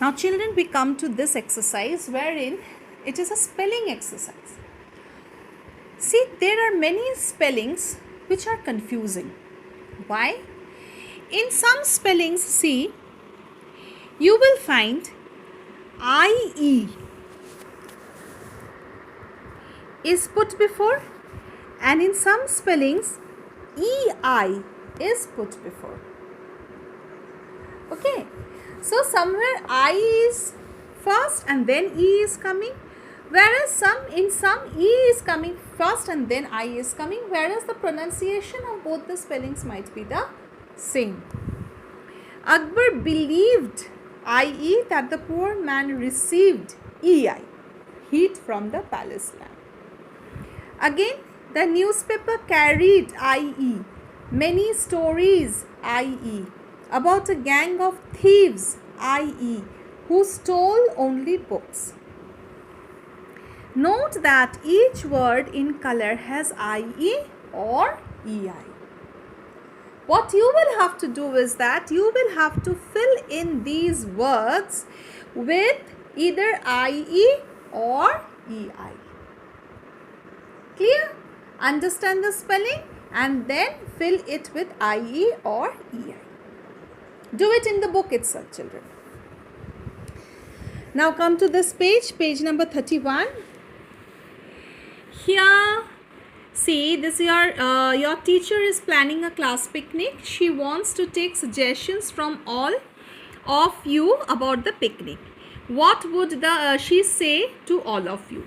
Now children, we come to this exercise wherein it is a spelling exercise. See, there are many spellings which are confusing. Why? In some spellings, see, you will find IE is put before, and in some spellings EI is put before. Okay, so somewhere I is first and then E is coming, whereas in some E is coming first and then I is coming, whereas the pronunciation of both the spellings might be the same. Akbar believed, i.e., that the poor man received EI, heat from the palace lamp. Again, the newspaper carried, i.e., many stories, i.e., about a gang of thieves, i.e., who stole only books. Note that each word in color has IE or EI. What you will have to do is that you will have to fill in these words with either IE or EI. Clear? Understand the spelling and then fill it with IE or EI. Do it in the book itself, children. Now come to this page number 31. Here, see, this your teacher is planning a class picnic. She wants to take suggestions from all of you about the picnic. What would she say to all of you?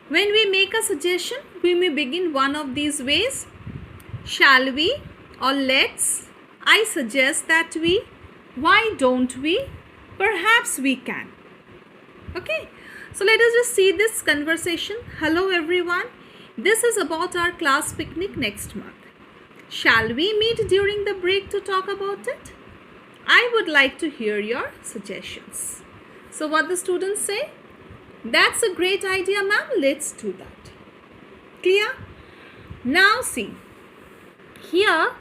When we make a suggestion, we may begin one of these ways. Shall we? Or let's. I suggest that we. Why don't we? Perhaps we can. Okay. So let us just see this conversation. Hello everyone. This is about our class picnic next month. Shall we meet during the break to talk about it? I would like to hear your suggestions. So what the students say? That's a great idea, ma'am. Let's do that. Clear? Now see. Here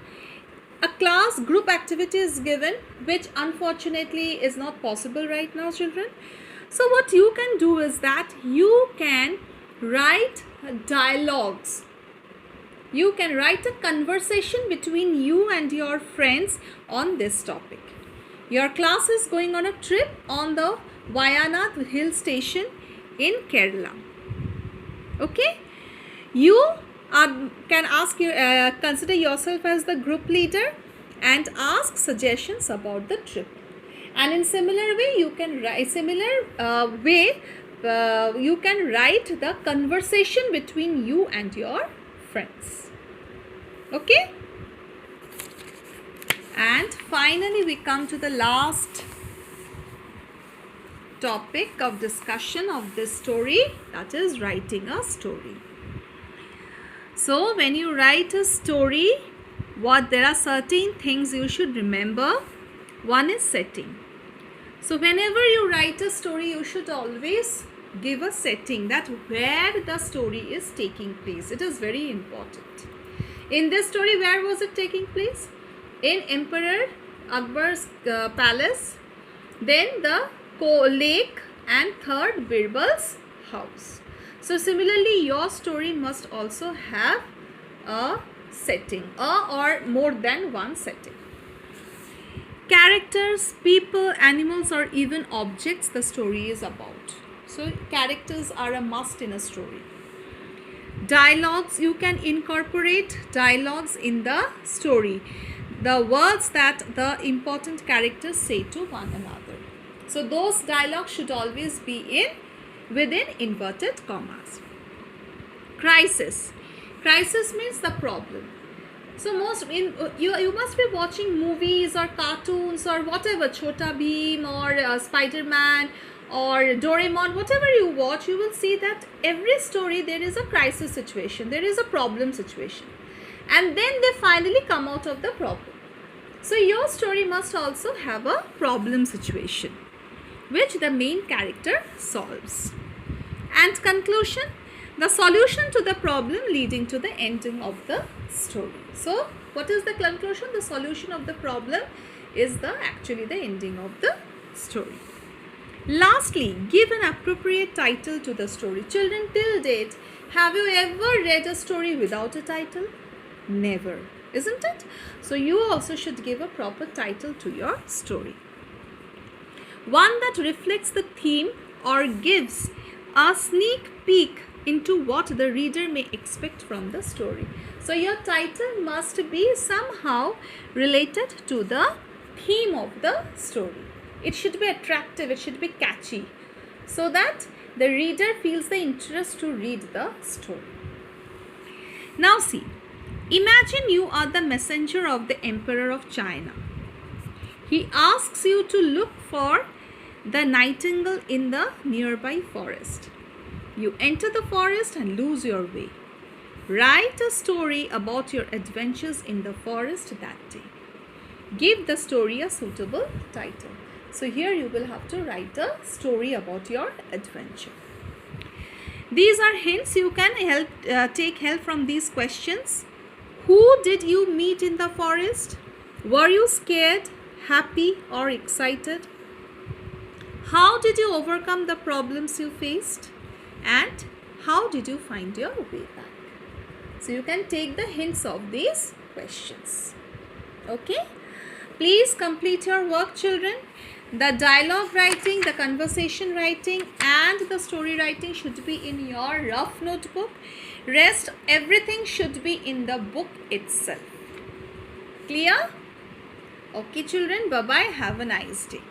a class group activity is given, which unfortunately is not possible right now, children. So what you can do is that you can write dialogues. You can write a conversation between you and your friends on this topic. Your class is going on a trip on the Wayanad hill station in Kerala. Okay? You can consider yourself as the group leader and ask suggestions about the trip. And in similar way, you can write you can write the conversation between you and your friends. Okay? And finally, we come to the last topic of discussion of this story, that is writing a story. So when you write a story, there are certain things you should remember. One is setting. So whenever you write a story, you should always give a setting, that where the story is taking place. It is very important. In this story, where was it taking place? In Emperor Akbar's palace, then the lake, and third Birbal's house. So similarly, your story must also have a setting, or more than one setting. Characters, people, animals, or even objects the story is about. So characters are a must in a story. Dialogues, you can incorporate dialogues in the story. The words that the important characters say to one another. So those dialogues should always be within inverted commas. Crisis. Crisis means the problem. So you must be watching movies or cartoons or whatever, Chota Bheem or Spider-Man or Doraemon, whatever you watch, you will see that every story there is a crisis situation, there is a problem situation, and then they finally come out of the problem. So your story must also have a problem situation which the main character solves. And conclusion, the solution to the problem leading to the ending of the story. So what is the conclusion? The solution of the problem is actually the ending of the story. Lastly, give an appropriate title to the story. Children, till date, have you ever read a story without a title? Never, isn't it? So you also should give a proper title to your story. One that reflects the theme or gives a sneak peek into what the reader may expect from the story. So your title must be somehow related to the theme of the story. It should be attractive, it should be catchy, so that the reader feels the interest to read the story. Now see, imagine you are the messenger of the Emperor of China. He asks you to look for the nightingale in the nearby forest. You enter the forest and lose your way. Write a story about your adventures in the forest that day. Give the story a suitable title. So here you will have to write a story about your adventure. These are hints. You can take help from these questions. Who did you meet in the forest? Were you scared, happy, or excited? How did you overcome the problems you faced? And how did you find your way back? So you can take the hints of these questions. Okay? Please complete your work, children. The dialogue writing, the conversation writing, and the story writing should be in your rough notebook. Rest, everything should be in the book itself. Clear? Okay, children. Bye-bye. Have a nice day.